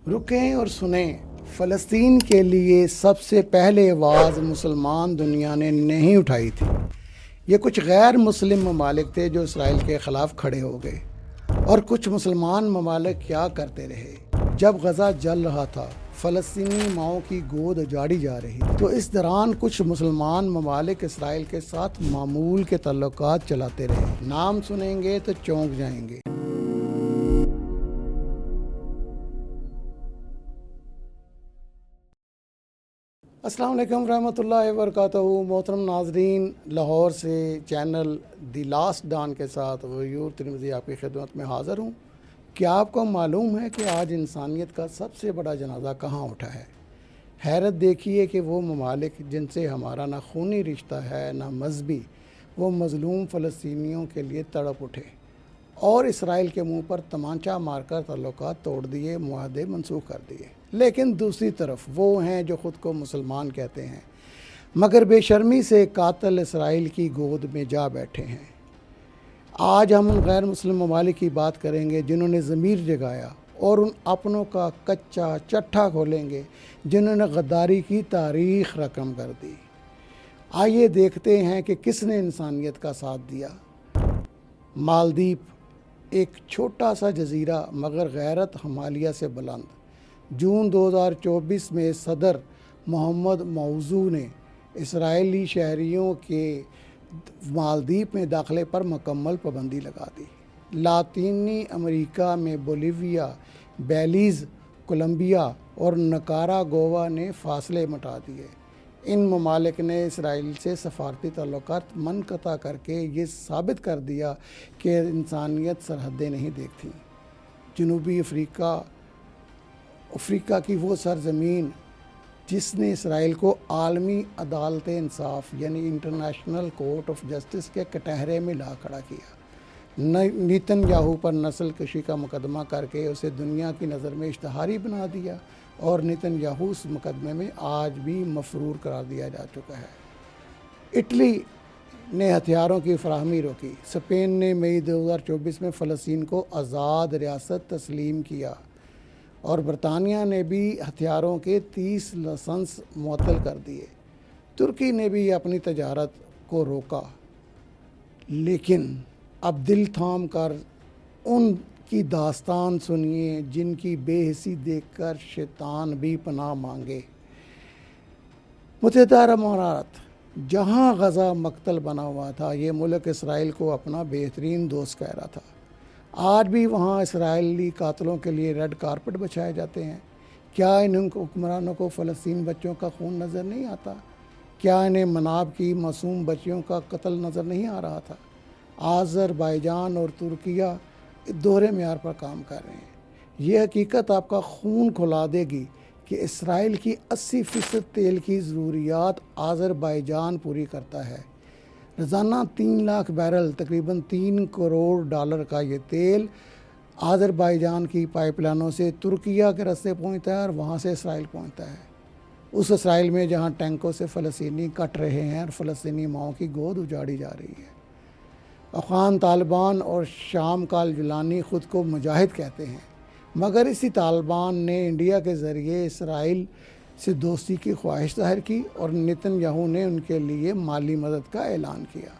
रुकें और सुने। फ़लस्तीन के लिए सबसे पहले आवाज़ मुसलमान दुनिया ने नहीं उठाई थी। ये कुछ गैर मुस्लिम ममालिक थे जो इसराइल के ख़िलाफ़ खड़े हो गए। और कुछ मुसलमान ममालिक क्या करते रहे। जब गज़ा जल रहा था, फ़लस्तीनी माओं की गोद उजाड़ी जा रही, तो इस दौरान कुछ मुसलमान ममालिक इसराइल के साथ मामूल के तल्लुकात चलाते रहे। नाम सुनेंगे तो चौंक जाएंगे। अस्सलाम वालेकुम रहमतुल्लाहि व बरकातहू। मोहतरम नाजरीन, लाहौर से चैनल द लास्ट डॉन के साथ गयूर तिरमिज़ी आपकी खिदमत में हाज़िर हूँ। क्या आपको मालूम है कि आज इंसानियत का सबसे बड़ा जनाजा कहाँ उठा है? हैरत देखिए कि वो ममालिक जिनसे हमारा ना खूनी रिश्ता है ना मजहबी, वो मज़लूम फ़लस्तीनियों के लिए तड़प उठे और इसराइल के मुंह पर तमाचा मारकर तल्लुकात तोड़ दिए, मुआहदे मनसूख कर दिए। लेकिन दूसरी तरफ वो हैं जो ख़ुद को मुसलमान कहते हैं, मगर बेशर्मी से कातिल इसराइल की गोद में जा बैठे हैं। आज हम उन गैर मुस्लिम ममालिक की बात करेंगे जिन्होंने ज़मीर जगाया, और उन अपनों का कच्चा चट्ठा खोलेंगे जिन्होंने गद्दारी की तारीख़ रकम कर दी। आइए देखते हैं कि किसने इंसानियत का साथ दिया। मालदीव, एक छोटा सा जजीरा मगर गैरत हिमालय से बुलंद। जून 2024 में सदर मोहम्मद मौजू ने इसराइली शहरियों के मालदीव में दाखिले पर मुकम्मल पाबंदी लगा दी। लातीनी अमेरिका में बोलीविया, बेलीज़, कोलंबिया और निकारागुआ ने फासले मिटा दिए। इन ममालिक ने इसराइल से सफारती ताल्लुकात मुनक़ता करके ये साबित कर दिया कि इंसानियत सरहदें नहीं देखती। जनूबी अफ्रीका की वो सरज़मीन जिसने इसराइल को आलमी अदालत इंसाफ यानी इंटरनेशनल कोर्ट ऑफ जस्टिस के कटहरे में ला खड़ा किया। नेतन्याहू पर नस्ल कशी का मुकदमा करके उसे दुनिया की नज़र में इश्तहारी बना दिया, और नेतन्याहू उस मुकदमे में आज भी मफरूर करार दिया जा चुका है। इटली ने हथियारों की फराहमी रोकी। स्पेन ने मई 2024 में फ़लस्तीन को आज़ाद रियासत तस्लीम किया, और बरतानिया ने भी हथियारों के 30 लाइसेंस मुअत्तल कर दिए। तुर्की ने भी अपनी तजारत को रोका, लेकिन अब दिल थाम कर उनकी दास्तान सुनिए जिनकी बेहिसी देखकर शैतान भी पनाह मांगे। मुत्तहिदा अरब अमारात, जहाँ गज़ा मकतल बना हुआ था, ये मुल्क इसराइल को अपना बेहतरीन दोस्त कह रहा था। आज भी वहाँ इसराइली कातलों के लिए रेड कारपेट बिछाए जाते हैं। क्या इन हुक्मरानों को फ़लस्तीन बच्चों का खून नज़र नहीं आता? क्या इन्हें मनाब की मासूम बच्चियों का कत्ल नज़र नहीं आ रहा था? आज़रबाईजान और तुर्किया दोहरे मेयार पर काम कर रहे हैं। ये हकीकत आपका खून खुला देगी कि इसराइल की 80% तेल की ज़रूरियात आज़रबाईजान पूरी करता है। रोज़ाना 3 लाख बैरल, तकरीबन $3 करोड़ का ये तेल आज़रबाईजान की पाइपलाइनों से तुर्किया के रास्ते पहुँचता है और वहाँ से इसराइल पहुँचता है। उस इसराइल में जहाँ टैंकों से फ़लस्तीनी कट रहे हैं और फ़लस्तीनी माओं की गोद उजाड़ी जा रही है। अफ़गान तालिबान और शाम का जुलानी ख़ुद को मुजाहिद कहते हैं, मगर इसी तालिबान ने इंडिया के ज़रिए इसराइल से दोस्ती की ख्वाहिश ज़ाहिर की, और नेतन्याहू ने उनके लिए माली मदद का ऐलान किया।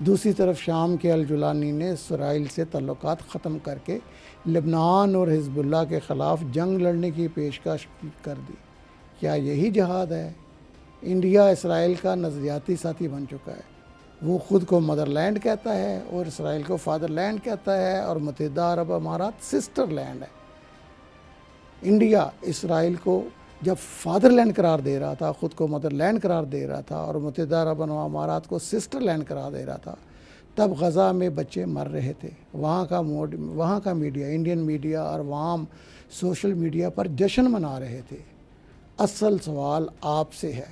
दूसरी तरफ शाम के अल जुलानी ने इसराइल से तल्लुकात ख़त्म करके लेबनान और हिज़्बुल्लाह के ख़िलाफ़ जंग लड़ने की पेशकश कर दी। क्या यही जहाद है? इंडिया इसराइल का नज़रियाती साथी बन चुका है। वो ख़ुद को मदरलैंड कहता है और इसराइल को फादरलैंड कहता है, और मुत्तहिदा अरब अमारात सिस्टर लैंड है। इंडिया इसराइल को जब फादरलैंड करार दे रहा था, ख़ुद को मदरलैंड करार दे रहा था, और मुत्तहिदा अरब अमारात को सिस्टर लैंड करार दे रहा था, तब गज़ा में बच्चे मर रहे थे। वहाँ का मीडिया, इंडियन मीडिया और वाम सोशल मीडिया पर जश्न मना रहे थे। असल सवाल आपसे है,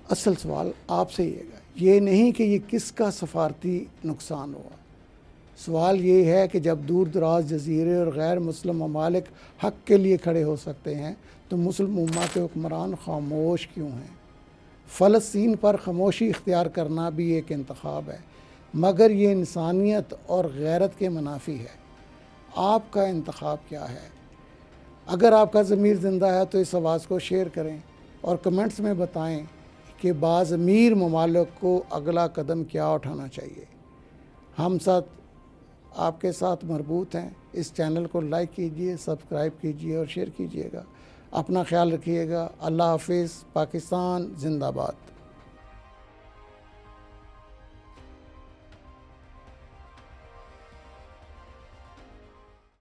असल सवाल आपसे ही है, ये नहीं कि ये किसका सफारती नुकसान हुआ। सवाल ये है कि जब दूर दराज जजीरे और गैर मुस्लिम ममालिक हक़ के लिए खड़े हो सकते हैं, तो मुस्लिम उम्मा के हुक्मरान खामोश क्यों हैं? फ़लस्तीन पर खामोशी इख्तियार करना भी एक इंतखाब है, मगर ये इंसानियत और गैरत के मुनाफी है। आपका इंतखाब क्या है? अगर आपका ज़मीर ज़िंदा है तो इस आवाज़ को शेयर करें और कमेंट्स में बताएं कि बाज़ अमीर ममालिक को अगला कदम क्या उठाना चाहिए। हम साथ आपके साथ मरबूत हैं। इस चैनल को लाइक कीजिए, सब्सक्राइब कीजिए और शेयर कीजिएगा। अपना ख्याल रखिएगा। अल्लाह हाफिज़। पाकिस्तान जिंदाबाद।